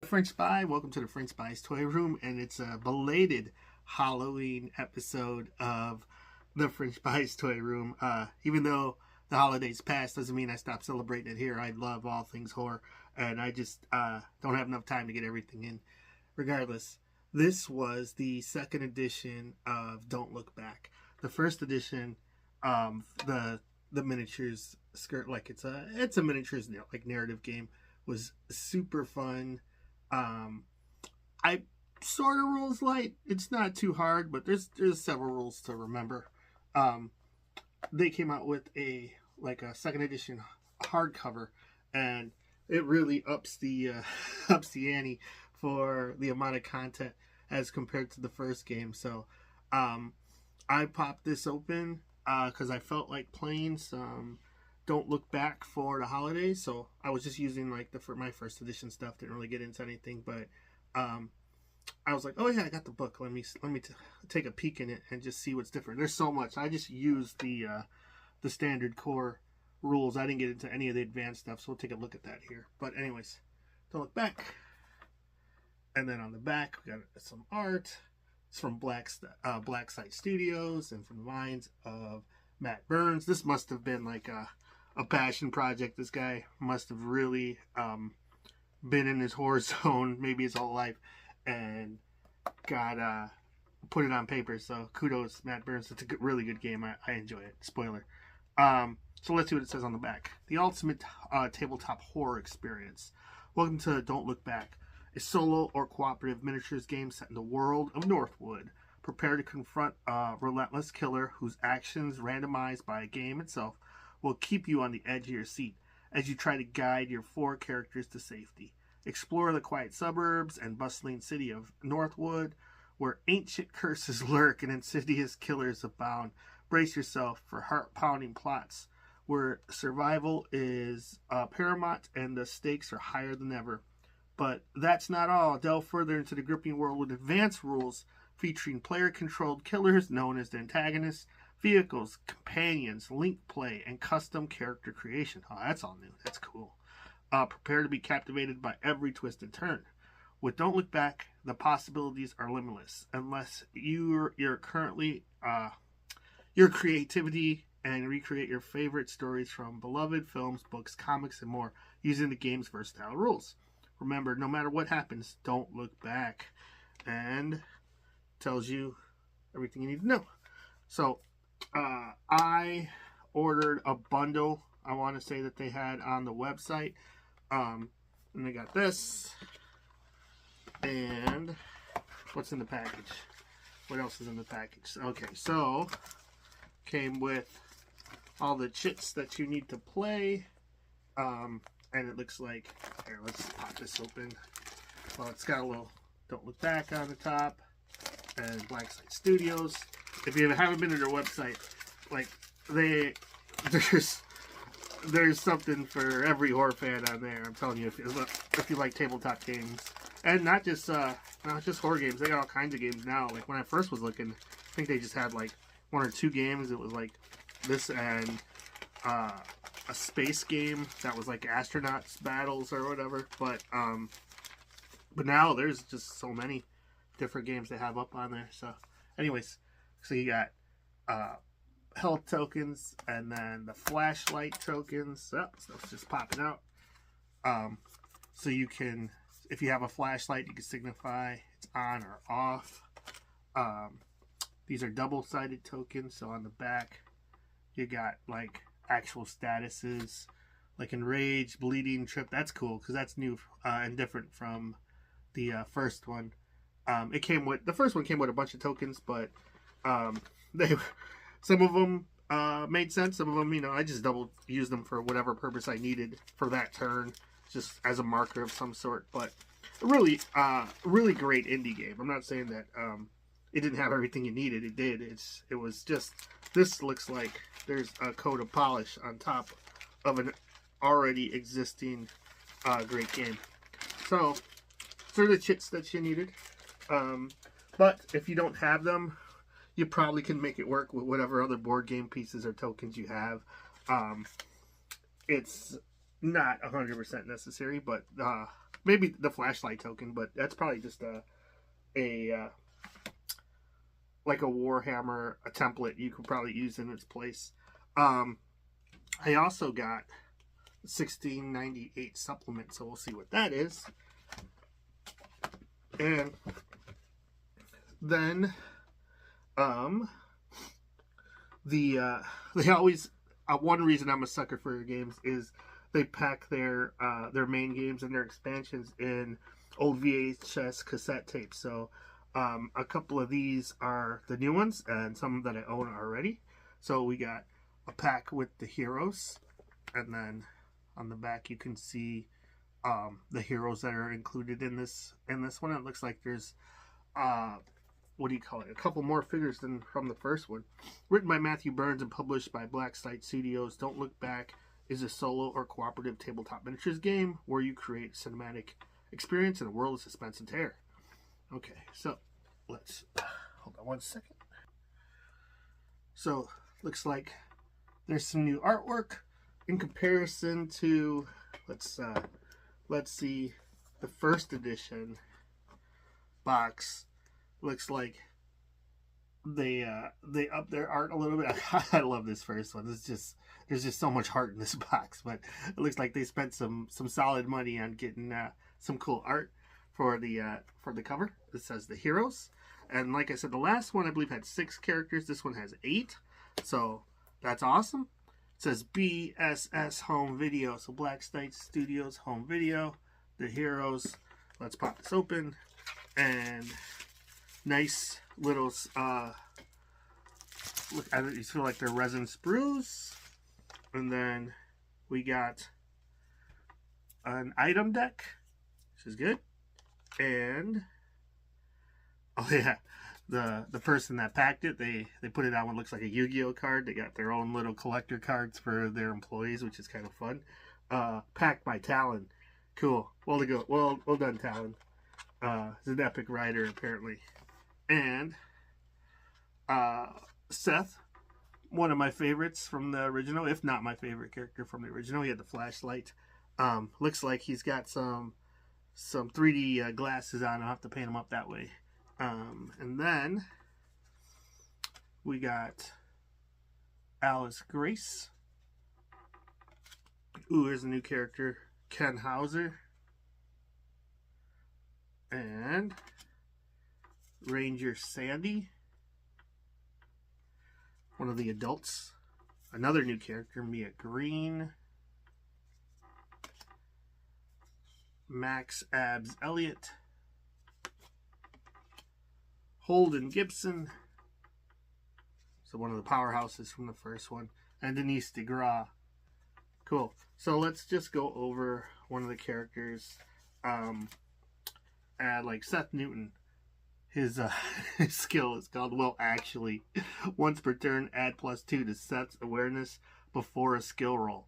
French Spy, welcome to the French Spy's Toy Room, and it's a belated Halloween episode of the French Spy's Toy Room. Even though the holidays passed, doesn't mean I stopped celebrating it here. I love all things horror, and I just don't have enough time to get everything in. Regardless, this was the second edition of Don't Look Back. The first edition, the miniatures skirt, like it's a miniatures like narrative game, was super fun. I sort of rules light. It's not too hard, but there's several rules to remember. They came out with a second edition hardcover, and it really ups the ante for the amount of content as compared to the first game. So I popped this open because I felt like playing some Don't Look Back for the holidays. So I was just using for my first edition stuff. Didn't really get into anything, but I was like, oh yeah, I got the book. Let me take a peek in it and just see what's different. There's so much. I just used the standard core rules. I didn't get into any of the advanced stuff, so we'll take a look at that here. But anyways, Don't Look Back. And then on the back, we got some art. It's from Black Site Studios and from the minds of Matt Burns. This must have been like a passion project. This guy must have really been in his horror zone maybe his whole life and got put it on paper. So kudos, Matt Burns. It's a really good game. I enjoy it. Spoiler. So let's see what it says on the back. The ultimate tabletop horror experience. Welcome to Don't Look Back, a solo or cooperative miniatures game set in the world of Northwood. Prepare to confront a relentless killer whose actions, randomized by a game itself, will keep you on the edge of your seat as you try to guide your four characters to safety. Explore the quiet suburbs and bustling city of Northwood, where ancient curses lurk and insidious killers abound. Brace yourself for heart-pounding plots, where survival is paramount and the stakes are higher than ever. But that's not all. Delve further into the gripping world with advanced rules featuring player-controlled killers known as the antagonists, vehicles, companions, link play, and custom character creation. Oh, that's all new. That's cool. Prepare to be captivated by every twist and turn. With Don't Look Back, the possibilities are limitless unless you're currently your creativity and recreate your favorite stories from beloved films, books, comics, and more using the game's versatile rules. Remember, no matter what happens, don't look back. And tells you everything you need to know. So, I ordered a bundle. I want to say that they had on the website. And they got this. And what's in the package? What else is in the package? Okay, so came with all the chits that you need to play. And it looks like, here, let's pop this open. Well, it's got a little Don't Look Back on the top and Black Site Studios. If you haven't been to their website, there's something for every horror fan on there. I'm telling you, if you like tabletop games, and not just horror games, they got all kinds of games now. Like when I first was looking, I think they just had like one or two games. It was like this and a space game that was like astronauts battles or whatever. But now there's just so many different games they have up on there. So anyways, so you got health tokens and then the flashlight tokens. Oh, stuff's just popping out. So you can, if you have a flashlight, you can signify it's on or off. These are double-sided tokens. So on the back, you got like actual statuses, like enraged, bleeding, trip. That's cool because that's new and different from the first one. The first one came with a bunch of tokens, but some of them made sense. Some of them, I just double used them for whatever purpose I needed for that turn, just as a marker of some sort. But really great indie game. I'm not saying that it didn't have everything you needed. It did. It was just, this looks like there's a coat of polish on top of an already existing great game. So they're the chits that you needed. But if you don't have them, you probably can make it work with whatever other board game pieces or tokens you have. It's not 100% necessary, but maybe the flashlight token, but that's probably just like a Warhammer, a template you could probably use in its place. I also got 1698 supplement, so we'll see what that is. And then they always one reason I'm a sucker for games is they pack their main games and their expansions in old VHS cassette tapes. So a couple of these are the new ones and some that I own already. So we got a pack with the heroes, and then on the back you can see the heroes that are included in this one. It looks like there's what do you call it? A couple more figures than from the first one. Written by Matthew Burns and published by Blacklight Studios, Don't Look Back is a solo or cooperative tabletop miniatures game where you create cinematic experience in a world of suspense and terror. Okay, so let's hold on one second. So looks like there's some new artwork in comparison to let's see, the first edition box. Looks like they upped their art a little bit. I love this first one. There's just so much heart in this box, but it looks like they spent some solid money on getting some cool art for the cover. It says the heroes, and like I said, the last one I believe had 6 characters. This one has 8, so that's awesome. It says BSS Home Video, so Blacklight Studios Home Video. The heroes. Let's pop this open, and nice little look, I just feel like they're resin sprues. And then we got an item deck, which is good. And oh yeah, the person that packed it, they put it on what looks like a Yu-Gi-Oh card. They got their own little collector cards for their employees, which is kind of fun. Packed by Talon. Cool. Well done, Talon. He's an epic rider apparently. And Seth, one of my favorites from the original, if not my favorite character from the original. He had the flashlight. Looks like he's got some 3D glasses on. I'll have to paint him up that way. And then we got Alice Grace. Ooh, here's a new character, Ken Hauser. And Ranger Sandy, one of the adults. Another new character, Mia Green. Max Abs Elliott. Holden Gibson. So one of the powerhouses from the first one. And Denise DeGraw. Cool. So let's just go over one of the characters. Like Seth Newton. His skill is called Well Actually. Once per turn, add +2 to Seth's awareness before a skill roll.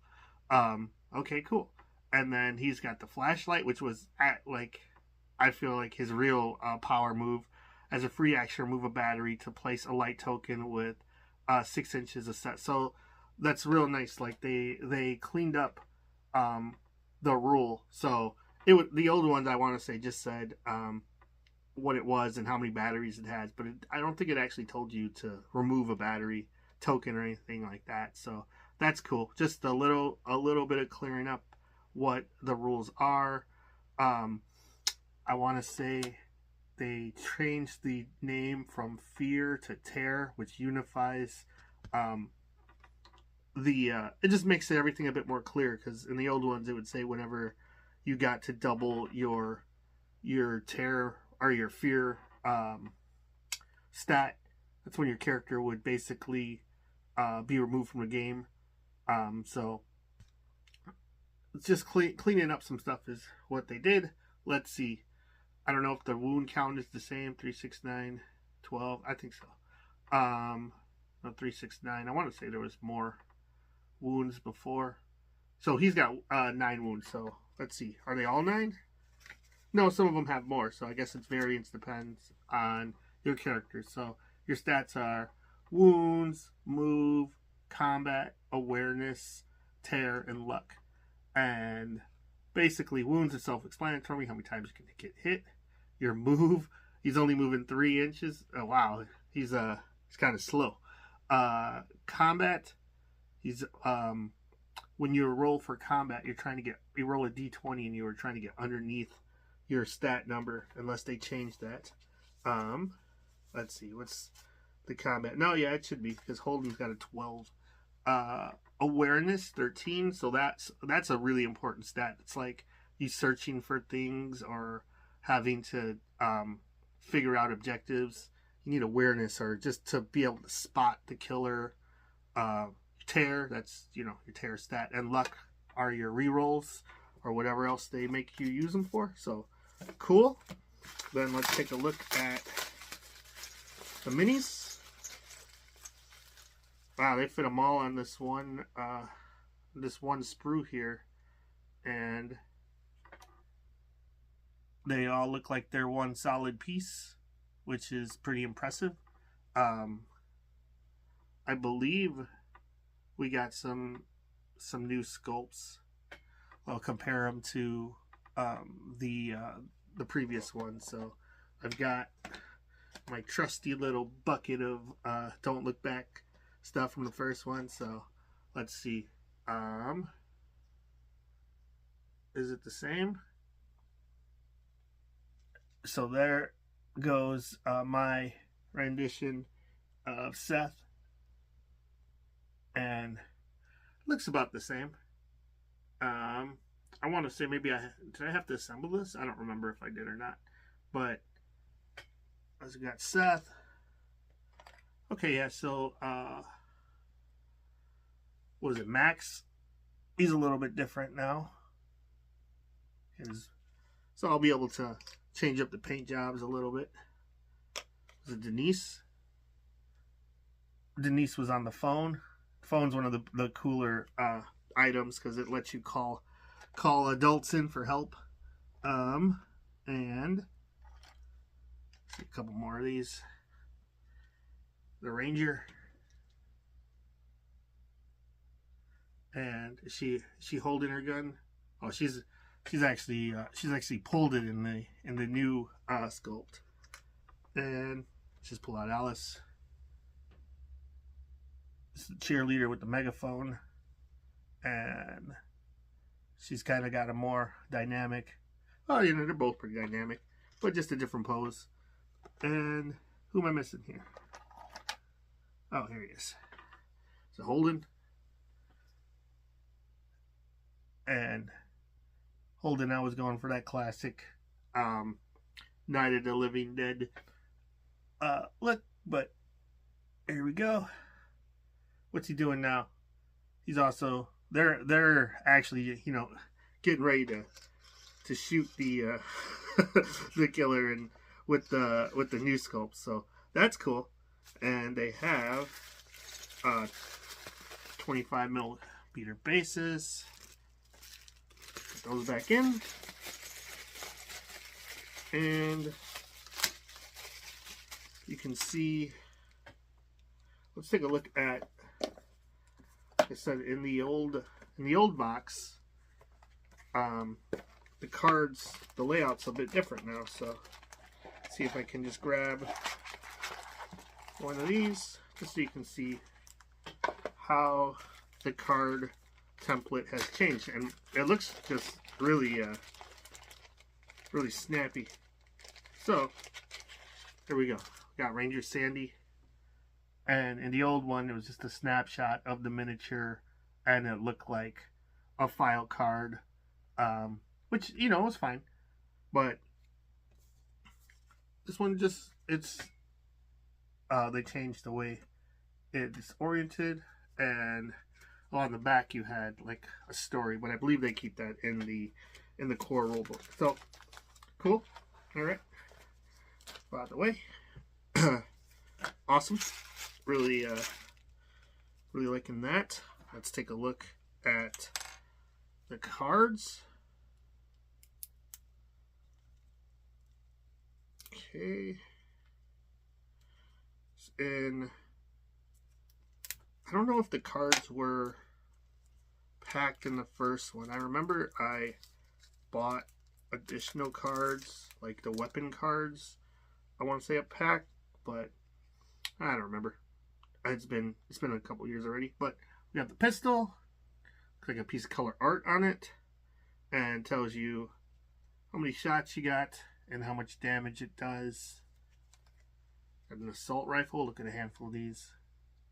Okay, cool. And then he's got the flashlight, which was I feel like his real power move. As a free action, remove a battery to place a light token with 6 inches of set. So that's real nice. Like they cleaned up the rule. So the old ones, I want to say, just said what it was and how many batteries it has, but I don't think it actually told you to remove a battery token or anything like that. So that's cool. Just a little bit of clearing up what the rules are. I want to say they changed the name from Fear to Tear, which unifies it just makes everything a bit more clear, because in the old ones it would say whenever you got to double your Tear or your Fear stat, that's when your character would basically be removed from the game. So it's just cleaning up some stuff is what they did. Let's see. I don't know if the wound count is the same. 3, 6, 9, 12. I think so. No, 3, 6, 9. I want to say there was more wounds before. So he's got 9 wounds. So let's see. Are they all 9? No, some of them have more. So I guess its variance depends on your character. So your stats are wounds, move, combat, awareness, tear, and luck. And basically wounds are self-explanatory. How many times you can get hit, your move. He's only moving 3 inches. Oh wow, he's kind of slow. Combat. He's when you roll for combat, you roll a d20 and you were trying to get underneath your stat number, unless they change that. Let's see, what's the combat? No, yeah, it should be, because Holden's got a 12. Awareness 13, so that's a really important stat. It's like you searching for things or having to figure out objectives. You need awareness, or just to be able to spot the killer. Tear, that's your tear stat, and luck are your rerolls or whatever else they make you use them for. So cool. Then let's take a look at the minis. Wow, they fit them all on this one sprue here, and they all look like they're one solid piece, which is pretty impressive. I believe we got some new sculpts. I'll compare them to the previous one. So I've got my trusty little bucket of Don't Look Back stuff from the first one. So let's see. Is it the same? So there goes my rendition of Seth, and looks about the same. I want to say maybe did I have to assemble this? I don't remember if I did or not. But as we got Seth. Okay, yeah, so what was it, Max? He's a little bit different now. So I'll be able to change up the paint jobs a little bit. Was it Denise? Denise was on the phone. The phone's one of the cooler items because it lets you call adults in for help. And see a couple more of these. The Ranger. And is she holding her gun? Oh, she's actually pulled it in the new sculpt. And just pull out Alice. This is the cheerleader with the megaphone, and she's kind of got a more dynamic. Oh, they're both pretty dynamic, but just a different pose. And who am I missing here? Oh, here he is. So Holden. And Holden, I was going for that classic Night of the Living Dead look, but here we go. What's he doing now? He's also they're actually getting ready to shoot the the killer and with the new sculpt, so that's cool. And they have 25mm bases. Put those back in, and you can see. Let's take a look at. Like I said, in the old box, the cards, the layout's a bit different now. So let's see if I can just grab one of these, just so you can see how the card template has changed, and it looks just really really snappy. So here we go. We got Ranger Sandy, and in the old one it was just a snapshot of the miniature, and it looked like a file card, which was fine. But this one just they changed the way it's oriented, and on the back you had like a story, but I believe they keep that in the core rulebook. So cool. All right, by the way, awesome. Really liking that. Let's take a look at the cards. Okay. And I don't know if the cards were packed in the first one. I remember I bought additional cards, like the weapon cards. I want to say a pack, but I don't remember. It's been a couple years already. But we have the pistol. Looks like a piece of color art on it, and tells you how many shots you got and how much damage it does. Got an assault rifle. Look at a handful of these.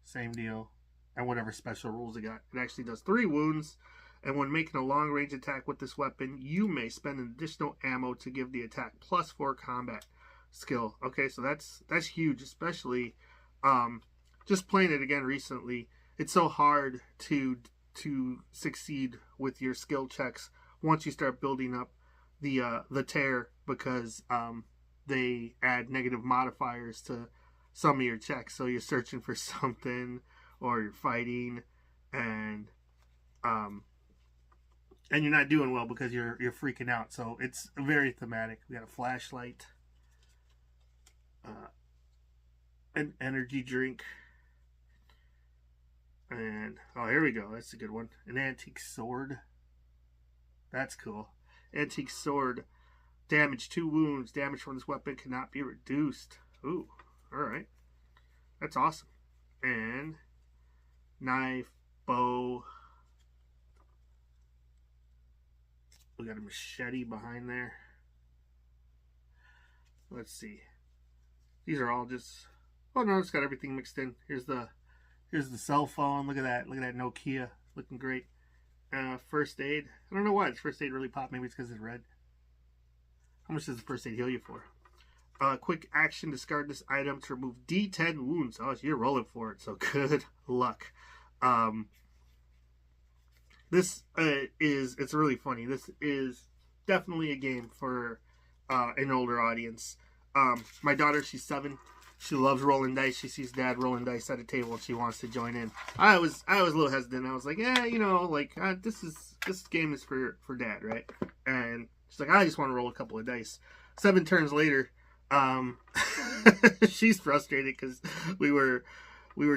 Same deal. And whatever special rules it got. It actually does 3 wounds. And when making a long range attack with this weapon, you may spend an additional ammo to give the attack +4 combat skill. Okay, so that's huge, especially just playing it again recently. It's so hard to succeed with your skill checks once you start building up the tear, because they add negative modifiers to some of your checks. So you're searching for something, or you're fighting, and you're not doing well because you're freaking out. So it's very thematic. We got a flashlight, an energy drink, and oh, here we go. That's a good one. An antique sword. That's cool. Antique sword. Damage 2 wounds. Damage from this weapon cannot be reduced. Ooh, all right. That's awesome. And knife, bow. We got a machete behind there. Let's see. These are all just... Oh no, it's got everything mixed in. Here's the cell phone. Look at that. Look at that Nokia. Looking great. First aid. I don't know why this first aid really popped. Maybe it's because it's red. How much does the first aid heal you for? Quick action. Discard this item to remove D10 wounds. Oh, so you're rolling for it. So good luck. This it's really funny. This is definitely a game for an older audience. My daughter, she's 7. She loves rolling dice. She sees Dad rolling dice at a table and she wants to join in. I was a little hesitant. I was like, yeah, you know, like this game is for Dad, right? And she's like, I just want to roll a couple of dice. 7 turns later, she's frustrated because we were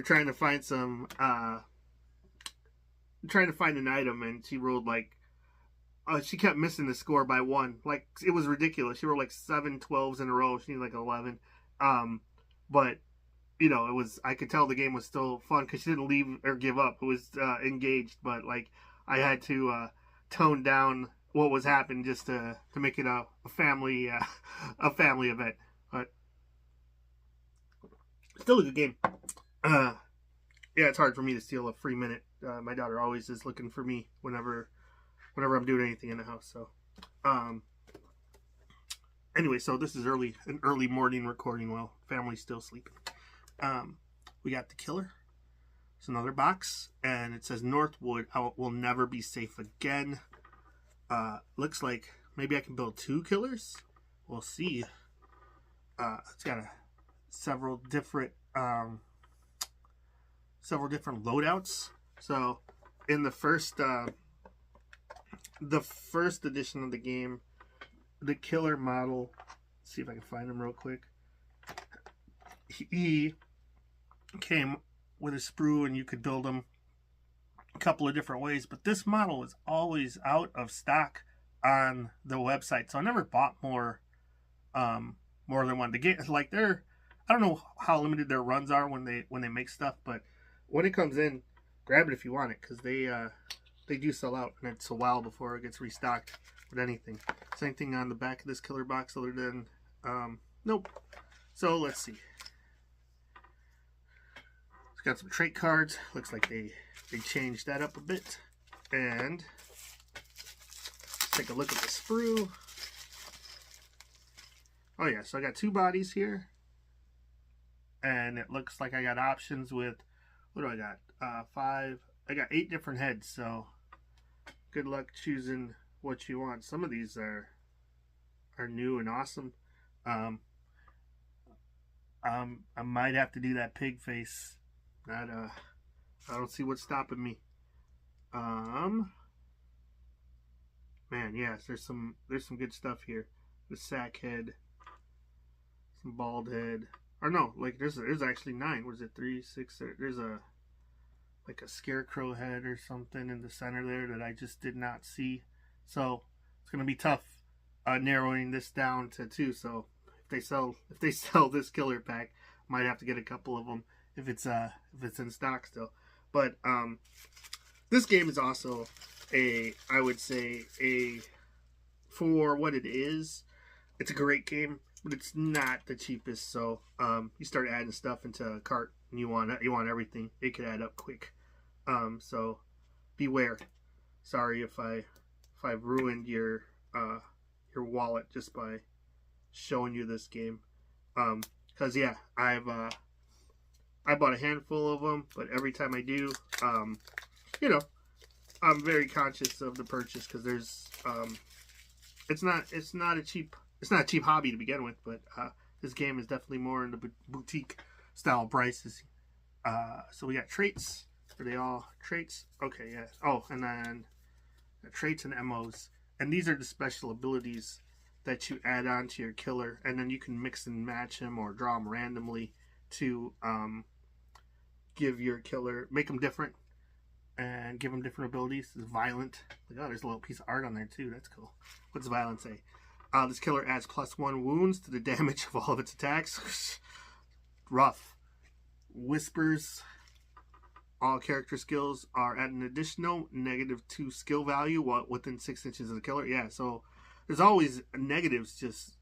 trying to find some trying to find an item, and she rolled like she kept missing the score by 1. Like, it was ridiculous. She rolled like 7 12s in a row. She needed like 11. But you know, it was, I could tell the game was still fun because she didn't leave or give up. It was engaged, but like I had to tone down what was happening just to make it a family event. But still a good game. Yeah, it's hard for me to steal a free minute. My daughter always is looking for me whenever I'm doing anything in the house. So, anyway, so this is an early morning recording while family's still sleeping. We got the killer. It's another box, and it says Northwood will never be safe again. Looks like maybe I can build 2 killers. We'll see. It's got several different loadouts. So in the first edition of the game, the killer model, let's see if I can find him real quick. He came with a sprue, and you could build him a couple of different ways, but this model is always out of stock on the website, so I never bought more than one. The game, like, I don't know how limited their runs are when they make stuff, but when it comes in, grab it if you want it, because they do sell out, and it's a while before it gets restocked with anything. Same thing on the back of this killer box, other than nope. So let's see. It's got some trait cards. Looks like they changed that up a bit. And let's take a look at the sprue. Oh yeah, so I got 2 bodies here. And it looks like I got options with, what do I got? 5. I got 8 different heads, so good luck choosing what you want. Some of these are new and awesome. I might have to do that pig face. I don't see what's stopping me. Man, yes, there's some good stuff here. The sack head, some bald head. Or no, like there's actually 9. What is it? 3, 6. There's like a scarecrow head or something in the center there that I just did not see. So it's gonna be tough narrowing this down to 2. So if they sell this killer pack, might have to get a couple of them if it's in stock still. But this game is also I would say for what it is, it's a great game, but it's not the cheapest. So you start adding stuff into a cart and you want everything, it could add up quick. So beware. Sorry if I've ruined your wallet just by showing you this game. Because yeah, I bought a handful of them, but every time I do, you know, I'm very conscious of the purchase, because there's it's not a cheap hobby to begin with, but this game is definitely more in the boutique style prices. So we got traits. Are they all traits? Okay, yeah. Oh, and then traits and MOs. And these are the special abilities that you add on to your killer, and then you can mix and match them or draw them randomly to give your killer, make them different and give them different abilities. It's violent. Like, oh, there's a little piece of art on there too. That's cool. What's violent say? This killer adds +1 wounds to the damage of all of its attacks. Rough. Whispers. All character skills are at an additional -2 skill value while within 6 inches of the killer. Yeah, so there's always negatives just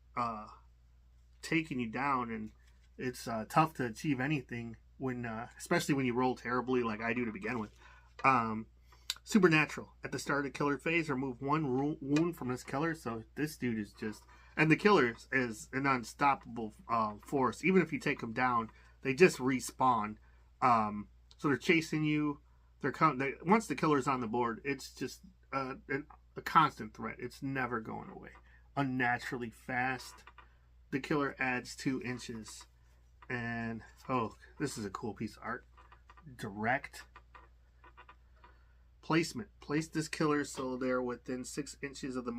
taking you down, and it's tough to achieve anything when, especially when you roll terribly like I do to begin with. Supernatural. At the start of the killer phase, remove 1 wound from this killer. So this dude is just, and the killer is an unstoppable force. Even if you take them down, they just respawn. So they're chasing you. Once the killer's on the board, it's just a constant threat. It's never going away. Unnaturally fast. The killer adds 2 inches. And, oh, this is a cool piece of art. Direct. Placement. Place this killer so they're within 6 inches of the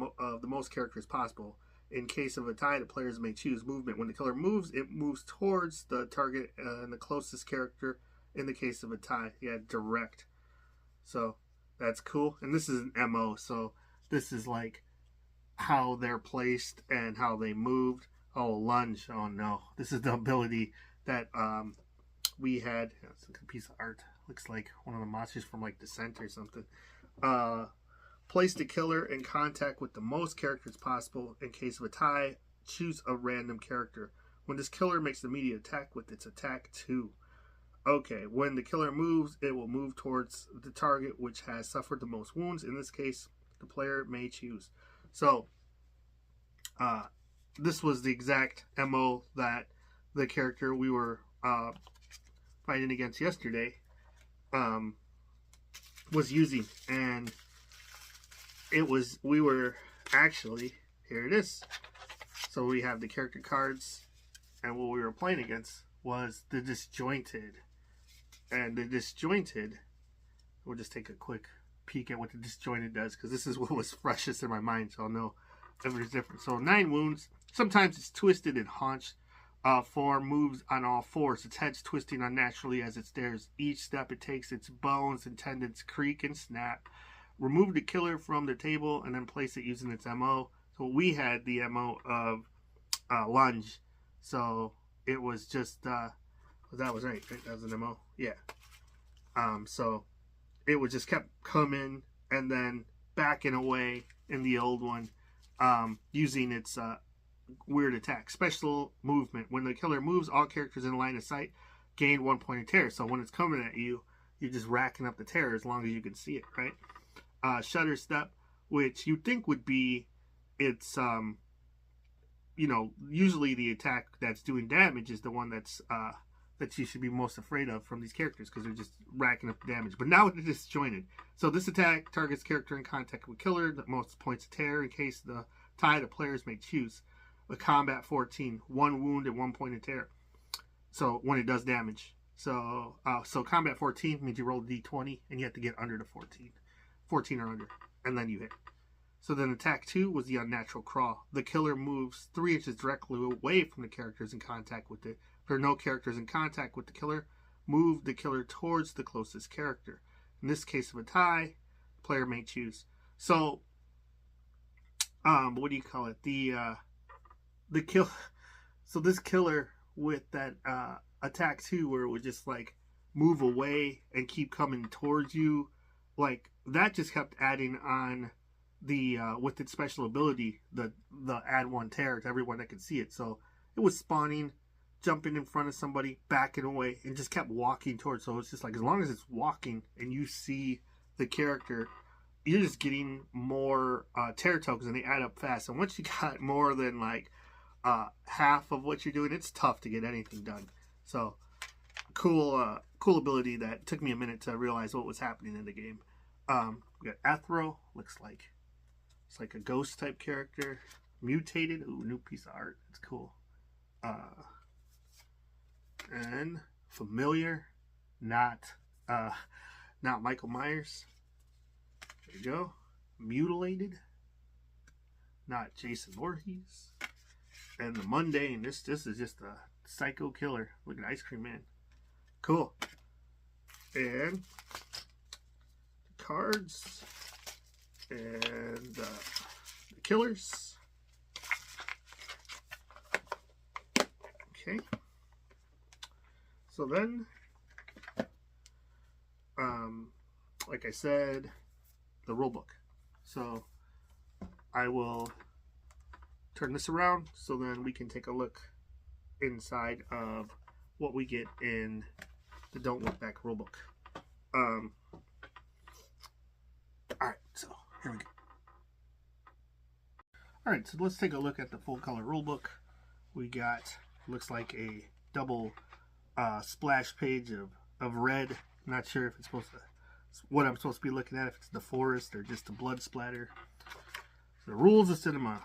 most characters possible. In case of a tie, the players may choose movement. When the killer moves, it moves towards the target and the closest character. In the case of a tie, yeah, direct. So that's cool. And this is an MO, so this is like how they're placed and how they moved. Oh, lunge. Oh no, this is the ability that we had. It's a piece of art. Looks like one of the monsters from like Descent or something. Place the killer in contact with the most characters possible. In case of a tie, choose a random character. When this killer makes an immediate attack with its attack 2. Okay, when the killer moves, it will move towards the target which has suffered the most wounds. In this case, the player may choose. So, this was the exact MO that the character we were fighting against yesterday was using. And we were actually, here it is. So we have the character cards, and what we were playing against was the Disjointed. And the Disjointed, we'll just take a quick peek at what the Disjointed does, because this is what was freshest in my mind, so I'll know if it's different. So 9 wounds. Sometimes it's twisted and haunched. 4 moves on all 4s. Its head's twisting unnaturally as it stares. Each step it takes, its bones and tendons creak and snap. Remove the killer from the table and then place it using its MO. So we had the MO of lunge. So it was just... that was right? That was an MO? Yeah. So it was just kept coming and then backing away in the old one, using its weird attack. Special movement. When the killer moves, all characters in line of sight gain 1 point of terror. So when it's coming at you, you're just racking up the terror as long as you can see it, right? Shutter step, which you think would be its, you know, usually the attack that's doing damage is the one that's that you should be most afraid of from these characters, because they're just racking up the damage. But now it's disjointed. So this attack targets character in contact with killer, the most points of terror. In case the tie, the players may choose. A combat 14, 1 wound and 1 point of terror. So when it does damage. So combat 14 means you roll a d20 and you have to get under the 14. 14 or under. And then you hit. So then attack 2 was the unnatural crawl. The killer moves 3 inches directly away from the characters in contact with it. If there are no characters in contact with the killer, move the killer towards the closest character. In this case of a tie, the player may choose. So what do you call it? The kill. So this killer with that attack too, where it would just like move away and keep coming towards you, like that just kept adding on the with its special ability, the add one terror to everyone that could see it. So it was spawning, jumping in front of somebody, backing away, and just kept walking towards. So it's just like as long as it's walking and you see the character, you're just getting more terror tokens, and they add up fast. And once you got more than like half of what you're doing, it's tough to get anything done. So cool ability that took me a minute to realize what was happening in the game. We got Athro, looks like it's like a ghost type character. Mutated, ooh, new piece of art. It's cool. And familiar, not Michael Myers. There you go. Mutilated, not Jason Voorhees. And the mundane. This is just a psycho killer. Look at Ice Cream Man. Cool. And cards and the killers. Okay. So then, like I said, the rulebook. So I will turn this around so then we can take a look inside of what we get in the Don't Look Back rulebook. Alright, so here we go. Alright, so let's take a look at the full color rulebook. We got, looks like a double splash page of red. I'm not sure if it's what I'm supposed to be looking at, if it's the forest or just the blood splatter. The rules of cinema.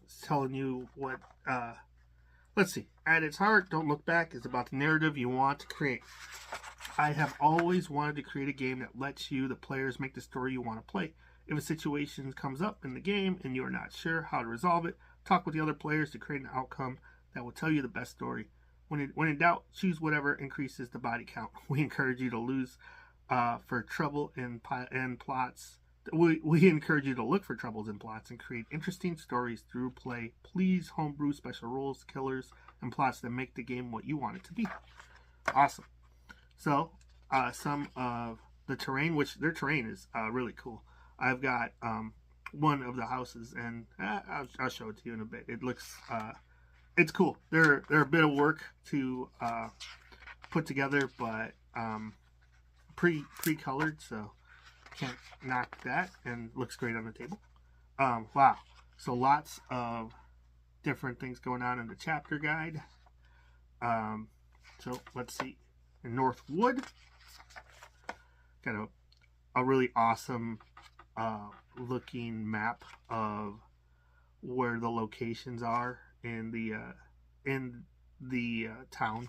It's telling you what, let's see. At its heart, Don't Look Back is about the narrative you want to create. I have always wanted to create a game that lets you, the players, make the story you want to play. If a situation comes up in the game and you are not sure how to resolve it, talk with the other players to create an outcome that will tell you the best story. When in doubt, choose whatever increases the body count. We encourage you to lose for trouble and plots. We encourage you to look for troubles and plots and create interesting stories through play. Please homebrew special rules, killers, and plots that make the game what you want it to be. Awesome. So, some of the terrain, which their terrain is really cool. I've got one of the houses, and I'll show it to you in a bit. It looks, it's cool. They're a bit of work to put together, but pre-colored, so can't knock that, and looks great on the table. Wow. So lots of different things going on in the chapter guide. So let's see. In Northwood, got a really awesome looking map of where the locations are in the town,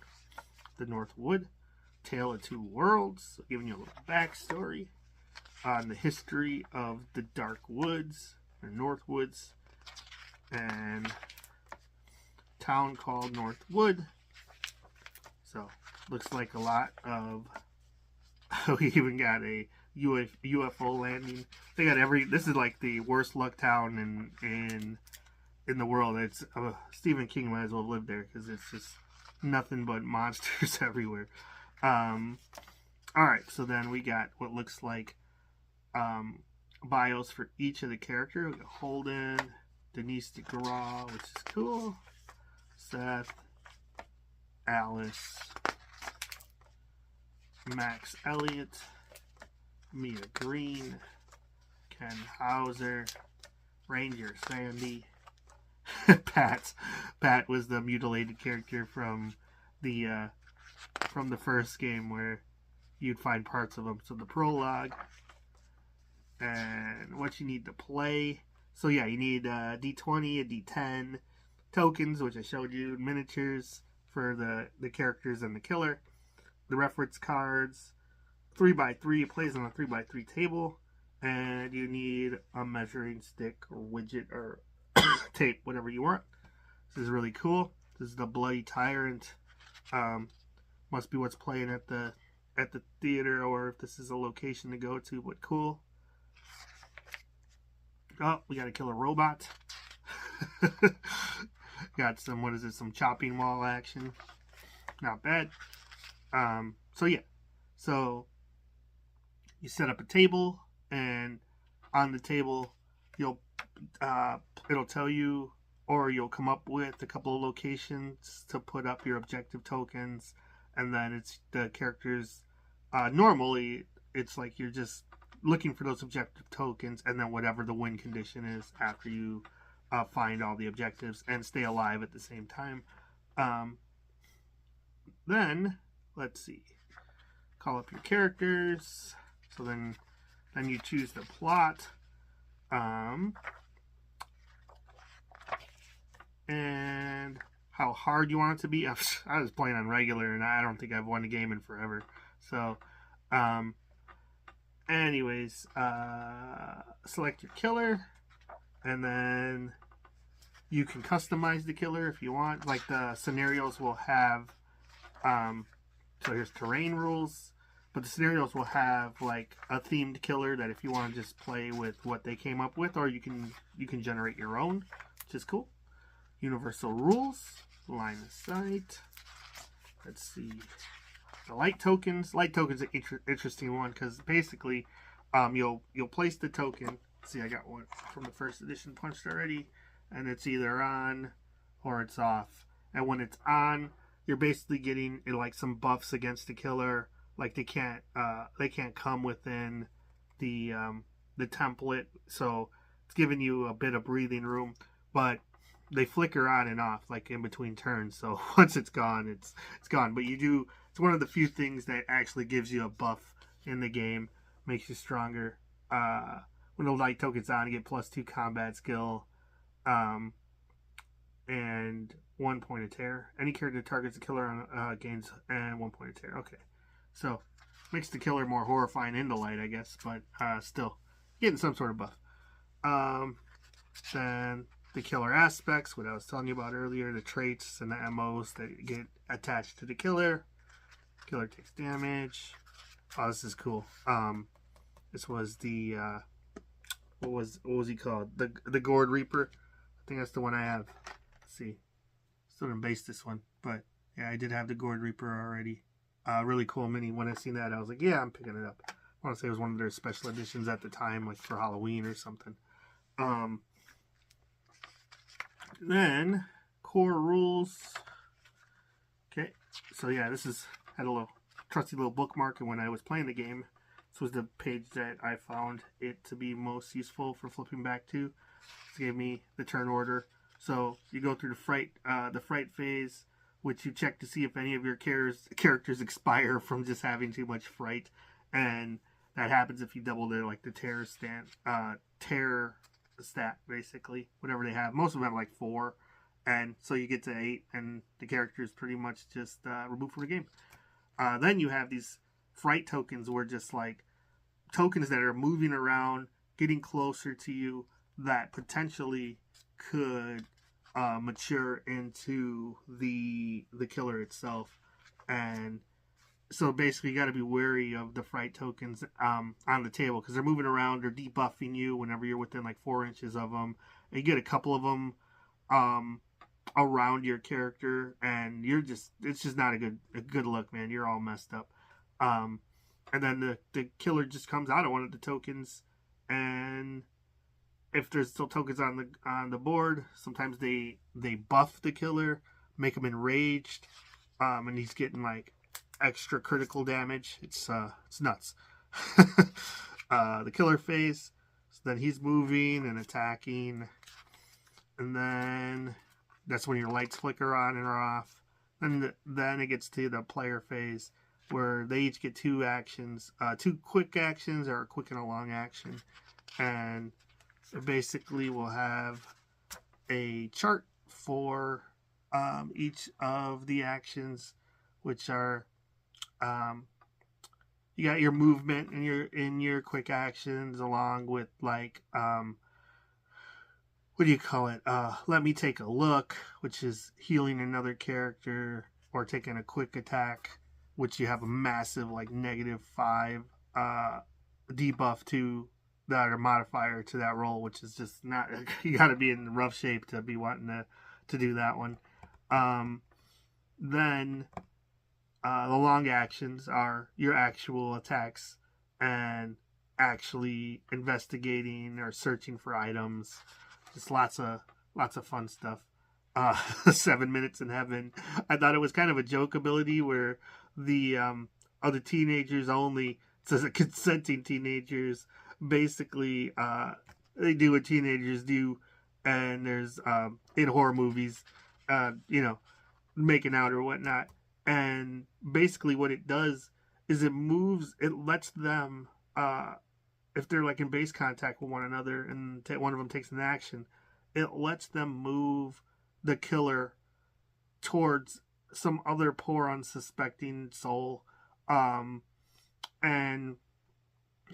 the Northwood. Tale of Two Worlds, so giving you a little backstory on the history of the Dark Woods, or Northwoods, and town called Northwood. So looks like a lot of. We even got a UFO landing. They got this is like the worst luck town in the world. It's Stephen King might as well live there because it's just nothing but monsters everywhere. Alright, so then we got what looks like bios for each of the characters. We got Holden, Denise DeGraw, which is cool, Seth, Alice, Max Elliott, Mia Green, Ken Hauser, Ranger Sandy. Pat was the mutilated character from the first game where you'd find parts of them. So the prologue and what you need to play. So yeah, you need a D20, a D10, tokens, which I showed you, miniatures for the characters and the killer, the reference cards, 3x3, it plays on a 3x3 table, and you need a measuring stick or widget or tape, whatever you want. This is really cool. This is the Bloody Tyrant. Must be what's playing at the theater, or if this is a location to go to, but cool. Oh, we gotta kill a robot. Got some, what is it, some chopping wall action. Not bad. So yeah. So you set up a table, and on the table you'll it'll tell you, or you'll come up with a couple of locations to put up your objective tokens, and then it's the characters. Normally it's like you're just looking for those objective tokens, and then whatever the win condition is after you find all the objectives and stay alive at the same time. Then let's see, call up your characters. So then you choose the plot, and how hard you want it to be. I was playing on regular, and I don't think I've won a game in forever. So, anyways, select your killer, and then you can customize the killer if you want. Like the scenarios will have, so here's terrain rules. But the scenarios will have like a themed killer that if you want to just play with what they came up with, or you can generate your own, which is cool. Universal rules, line of sight. Let's see, the light tokens. Light tokens are an interesting one because basically, you'll place the token. See, I got one from the first edition punched already, and it's either on or it's off. And when it's on, you're basically getting like some buffs against the killer. Like they can't come within the template, so it's giving you a bit of breathing room. But they flicker on and off like in between turns. So once it's gone, it's gone. But it's one of the few things that actually gives you a buff in the game, makes you stronger. When the light token's on, you get +2 combat skill, and 1 point of terror. Any character that targets a killer gains 1 point of terror. Okay. So, makes the killer more horrifying in the light, I guess, but still, getting some sort of buff. Then, the killer aspects, what I was telling you about earlier, the traits and the MOs that get attached to the killer. Killer takes damage. Oh, this is cool. This was the, what was he called? The Gourd Reaper. I think that's the one I have. Let's see. Still didn't base this one, but yeah, I did have the Gourd Reaper already. Really cool mini. When I seen that, I was like, yeah, I'm picking it up. I want to say it was one of their special editions at the time, like for Halloween or something. Then, core rules. Okay, so yeah, had a little trusty little bookmark, and when I was playing the game, this was the page that I found it to be most useful for flipping back to. It gave me the turn order. So you go through the fright phase, which you check to see if any of your characters expire from just having too much fright, and that happens if you double the terror stat, basically, whatever they have. Most of them have like 4, and so you get to 8, and the character is pretty much just removed from the game. Then you have these fright tokens, where just like tokens that are moving around, getting closer to you, that potentially could mature into the killer itself. And so basically you got to be wary of the fright tokens on the table, because they're moving around, they're debuffing you whenever you're within like 4 inches of them, and you get a couple of them around your character, and it's just not a good look, man. You're all messed up. And then the killer just comes out of one of the tokens, and if there's still tokens on the board, sometimes they buff the killer, make him enraged, and he's getting like extra critical damage. It's nuts. The killer phase, so then he's moving and attacking, and then that's when your lights flicker on and are off. And then it gets to the player phase, where they each get 2 actions, 2 quick actions, or a quick and a long action, and basically we'll have a chart for each of the actions, which are you got your movement in your quick actions, along with like what do you call it? Let me take a look, which is healing another character, or taking a quick attack, which you have a massive like -5 debuff to that are modifier to that roll, which is just not. You got to be in rough shape to be wanting to do that one. Then the long actions are your actual attacks and actually investigating or searching for items. Just lots of fun stuff. 7 minutes in heaven. I thought it was kind of a joke ability where the teenagers only, it says that consenting teenagers basically they do what teenagers do, and there's in horror movies, making out or whatnot. And basically what it does is it lets them, if they're like in base contact with one another and one of them takes an action, it lets them move the killer towards some other poor unsuspecting soul. And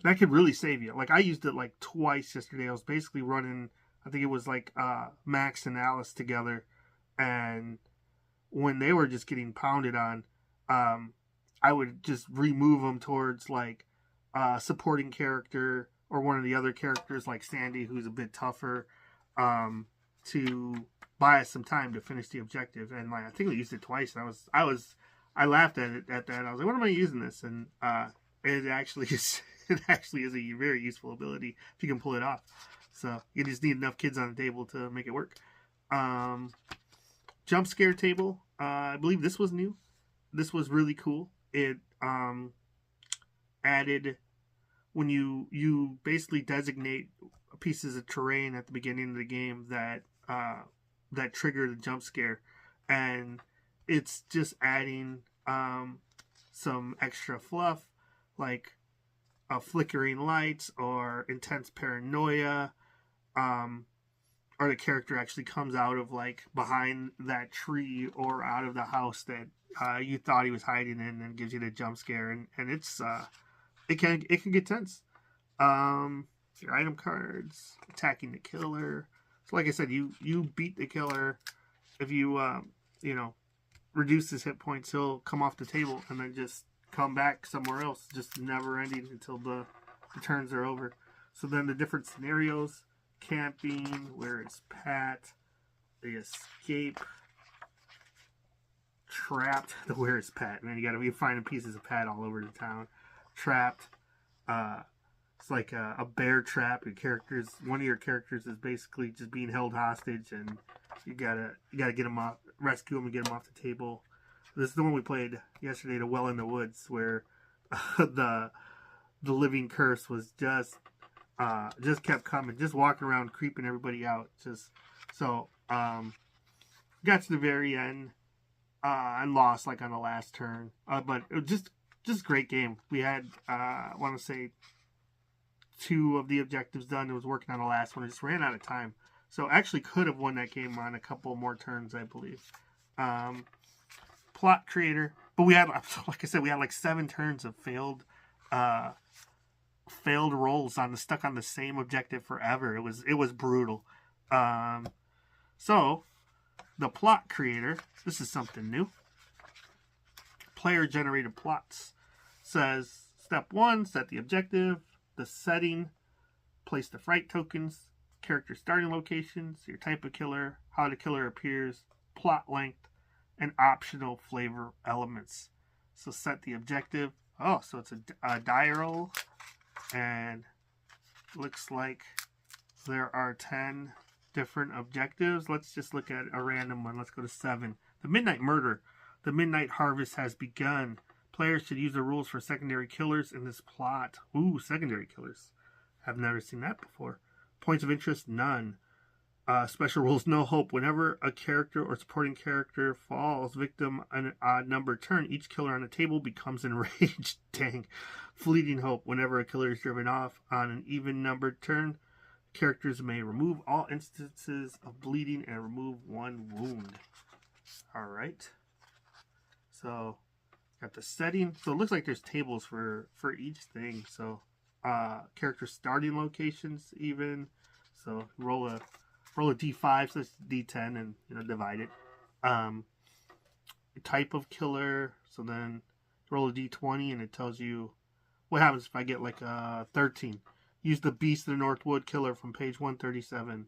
that could really save you. Like, I used it like twice yesterday. I was basically running, I think it was like Max and Alice together, and when they were just getting pounded on, I would just remove them towards like supporting character or one of the other characters like Sandy, who's a bit tougher, to buy us some time to finish the objective. And like, I think we used it twice, and I laughed at that. I was like, what am I using this? And it actually is a very useful ability if you can pull it off. So you just need enough kids on the table to make it work. Jump scare table. I believe this was new. This was really cool. It added, when you basically designate pieces of terrain at the beginning of the game that trigger the jump scare, and it's just adding some extra fluff, like flickering lights or intense paranoia, or the character actually comes out of like behind that tree or out of the house that you thought he was hiding in, and gives you the jump scare, and it's it can get tense. Your item cards, attacking the killer. So like I said, you beat the killer. If you reduce his hit points, he'll come off the table and then just come back somewhere else, just never ending until the turns are over. So then the different scenarios: camping, where is Pat, the escape, trapped, the where is Pat, and then you gotta be finding pieces of Pat all over the town. Trapped, it's like a bear trap. One of your characters is basically just being held hostage, and you gotta get him off, rescue him, and get him off the table. This is the one we played yesterday, the Well in the Woods, where the living curse was just kept coming, just walking around creeping everybody out. Got to the very end and lost like on the last turn, but it was just great game. We had I want to say 2 of the objectives done. It was working on the last one. I just ran out of time, so actually could have won that game on a couple more turns, I believe. Plot creator, but we had, like I said, we had like 7 turns of failed rolls stuck on the same objective forever. It was brutal. So the plot creator, this is something new. Player generated plots. Says step 1, set the objective, the setting, place the fright tokens, character starting locations, your type of killer, how the killer appears, plot length, and optional flavor elements. So set the objective. Oh, so it's a die roll, and looks like there are 10 different objectives. Let's just look at a random one. Let's go to 7. The Midnight Murder. The Midnight Harvest has begun. Players should use the rules for secondary killers in this plot. Ooh, secondary killers. I've never seen that before. Points of interest, none. Special rules, no hope. Whenever a character or supporting character falls victim an odd number turn, each killer on the table becomes enraged. Dang. Fleeting hope. Whenever a killer is driven off on an even numbered turn, characters may remove all instances of bleeding and remove 1 wound. Alright. So, got the setting. So it looks like there's tables for each thing. So, character starting locations even. So roll a d5, so it's d10, and divide it. Type of killer. So then roll a d20, and it tells you what happens if I get like a 13. Use the Beast of the Northwood killer from page 137.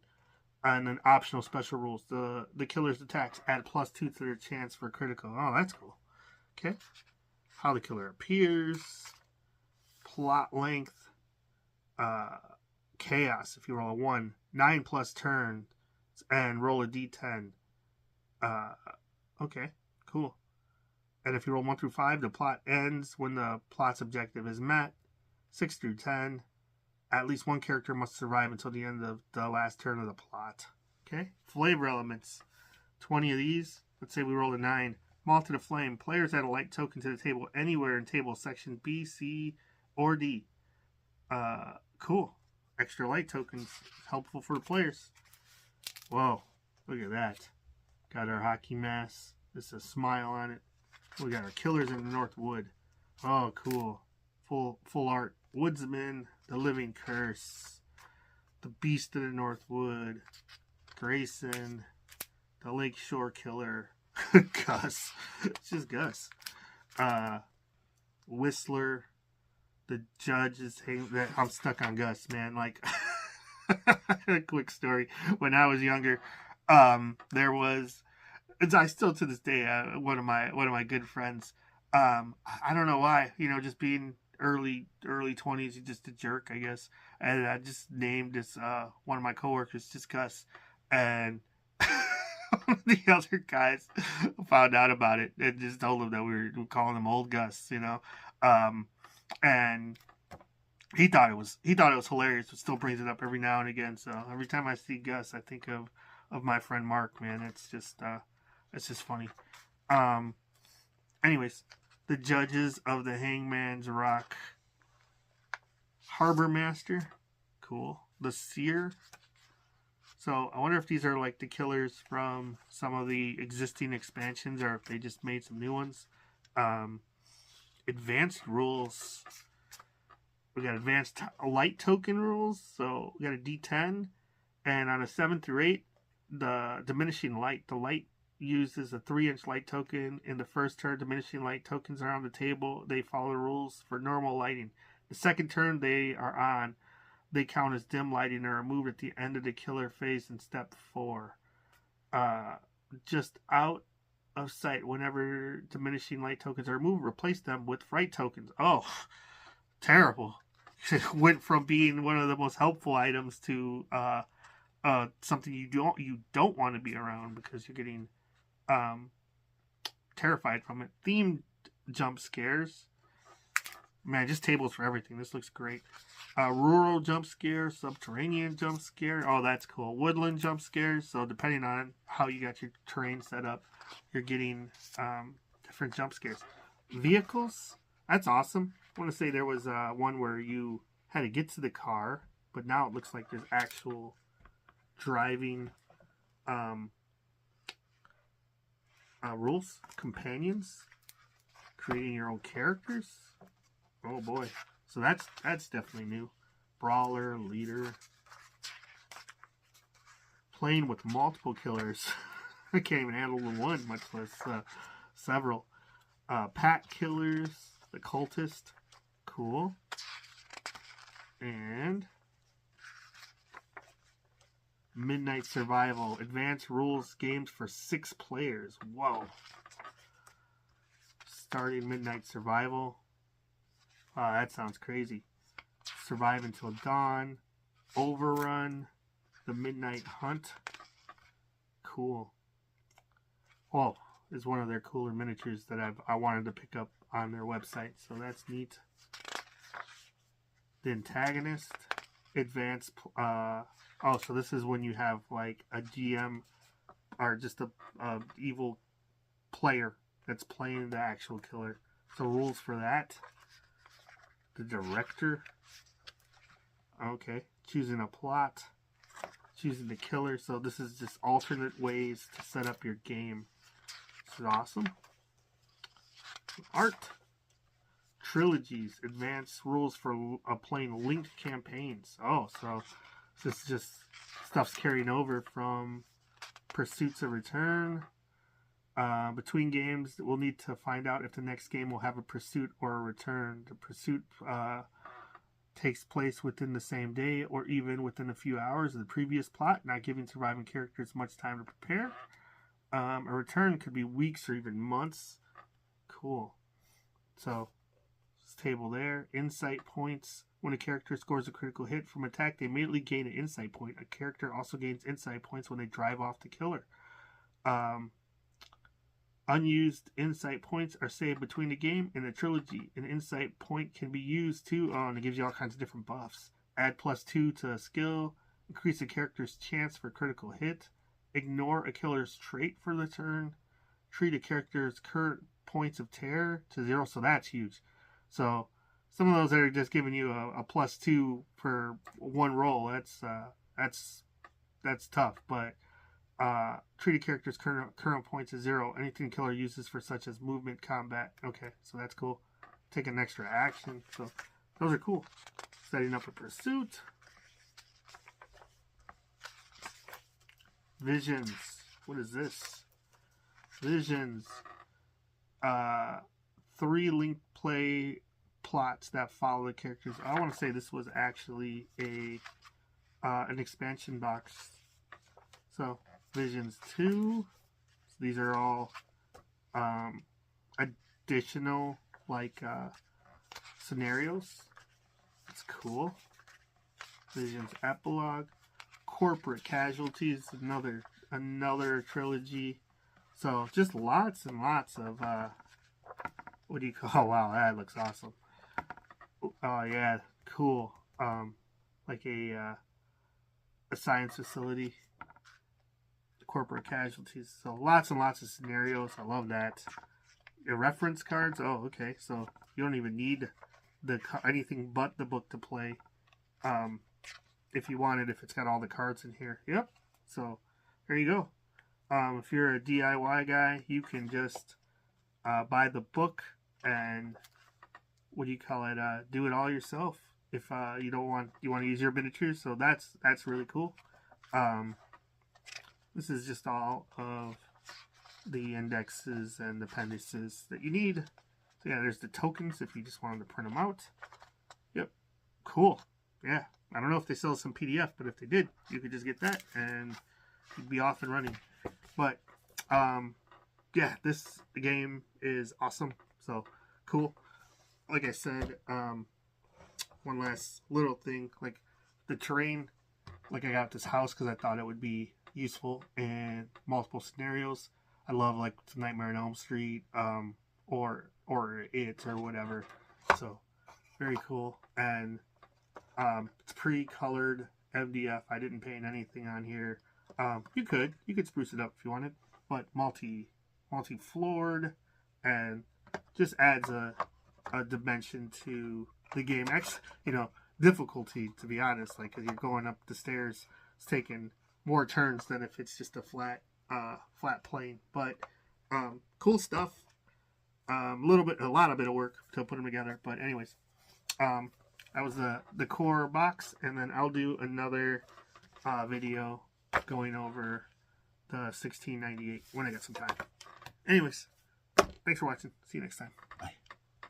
And then optional special rules. The killer's attacks add +2 to their chance for critical. Oh, that's cool. Okay. How the killer appears. Plot length. Chaos if you roll a 1. 9+ turns. And roll a d10. Okay. Cool. And if you roll 1 through 5, the plot ends when the plot's objective is met. 6 through 10. At least one character must survive until the end of the last turn of the plot. Okay? Flavor elements. 20 of these. Let's say we rolled a 9. Malted Flame. Players add a light token to the table anywhere in table section B, C, or D. Cool. Extra light tokens. Helpful for the players. Whoa. Look at that. Got our hockey mask. There's a smile on it. We got our killers in the Northwood. Oh, cool. Full art. Woodsman. The Living Curse. The Beast of the Northwood. Grayson. The Lakeshore Killer. Gus. It's just Gus. Whistler. The Judge is that I'm stuck on Gus, man. Like, a quick story. When I was younger, there was, I still to this day, one of my good friends. I don't know why, just being early 20s, just a jerk, I guess. And I just named this one of my coworkers just Gus, and the other guys found out about it and just told him that we were calling him Old Gus, and he thought it was hilarious, but still brings it up every now and again. So every time I see Gus, I think of my friend Mark. Man, it's just funny. Anyways, the Judges of the Hangman's Rock. Harbor Master, cool. The Seer. So I wonder if these are like the killers from some of the existing expansions, or if they just made some new ones. Advanced rules. We got advanced light token rules. So we got a D10, and on a 7 through 8, the diminishing light. The light uses a 3-inch light token. In the first turn, diminishing light tokens are on the table. They follow the rules for normal lighting. The second turn they are on, they count as dim lighting and are removed at the end of the killer phase in step 4. Just out of sight whenever diminishing light tokens are removed. Replace them with fright tokens. Oh, terrible. It went from being one of the most helpful items to something you don't want to be around because you're getting terrified from it. Themed jump scares. Man, just tables for everything. This looks great. Rural jump scare, subterranean jump scare. Oh, that's cool. Woodland jump scares. So depending on how you got your terrain set up, you're getting different jump scares. Vehicles. That's awesome. I want to say there was one where you had to get to the car, but now it looks like there's actual driving rules. Companions. Creating your own characters. Oh boy. So that's definitely new. Brawler, leader. Playing with multiple killers. I can't even handle the one, much less several. Pack killers. The cultist. Cool. And Midnight Survival. Advanced rules games for 6 players. Whoa. Starting Midnight Survival. Wow, that sounds crazy. Survive Until Dawn. Overrun. The Midnight Hunt. Cool. Oh, is one of their cooler miniatures that I wanted to pick up on their website. So that's neat. The Antagonist. Advanced. Oh, so this is when you have like a GM or just a evil player that's playing the actual killer. So rules for that. The Director. Okay. Choosing a plot. Choosing the killer. So this is just alternate ways to set up your game. This is awesome. Art. Trilogies. Advanced rules for playing linked campaigns. Oh, so this is just stuff's carrying over from Pursuits of Return. Between games, we'll need to find out if the next game will have a pursuit or a return. The pursuit takes place within the same day or even within a few hours of the previous plot, not giving surviving characters much time to prepare. A return could be weeks or even months. Cool. So, this table there. Insight points. When a character scores a critical hit from attack, they immediately gain an insight point. A character also gains insight points when they drive off the killer. Unused insight points are saved between the game and the trilogy. An insight point can be used to, and it gives you all kinds of different buffs. Add +2 to a skill. Increase a character's chance for critical hit. Ignore a killer's trait for the turn. Treat a character's current points of terror to 0, so that's huge. So some of those that are just giving you a +2 for one roll, that's tough. But treat a character's current points to 0. Anything killer uses for such as movement, combat. Okay, so that's cool. Take an extra action. So those are cool. Setting up a pursuit. Visions. What is this? Visions. 3 link play plots that follow the characters. I want to say this was actually an expansion box. So Visions 2. So these are all additional scenarios. It's cool. Visions Epilogue. Corporate Casualties, another trilogy. So just lots and lots of what do you call? Oh wow, that looks awesome. Oh yeah, cool. Like a science facility. Corporate Casualties. So lots and lots of scenarios. I love that. Your reference cards. Oh, okay. So you don't even need anything but the book to play. If you want it, if it's got all the cards in here. Yep. So there you go. If you're a DIY guy, you can just buy the book and do it all yourself. If you want to use your miniatures. So that's really cool. This is just all of the indexes and appendices that you need. So yeah, there's the tokens if you just wanted to print them out. Yep. Cool. Yeah. I don't know if they sell some PDF, but if they did, you could just get that and you'd be off and running. But yeah, this game is awesome. So cool. Like I said, one last little thing, like the terrain. Like I got this house because I thought it would be useful in multiple scenarios. I love like Nightmare on Elm Street, or It or whatever. So very cool. And it's pre-colored MDF. I didn't paint anything on here. You could spruce it up if you wanted, but multi-floored, and just adds a dimension to the game. Actually, difficulty, to be honest. Like, 'cause you're going up the stairs, it's taking more turns than if it's just a flat plane. But cool stuff. A lot of work to put them together. But anyways, that was the core box, and then I'll do another video going over the 1698 when I get some time. Anyways, thanks for watching. See you next time.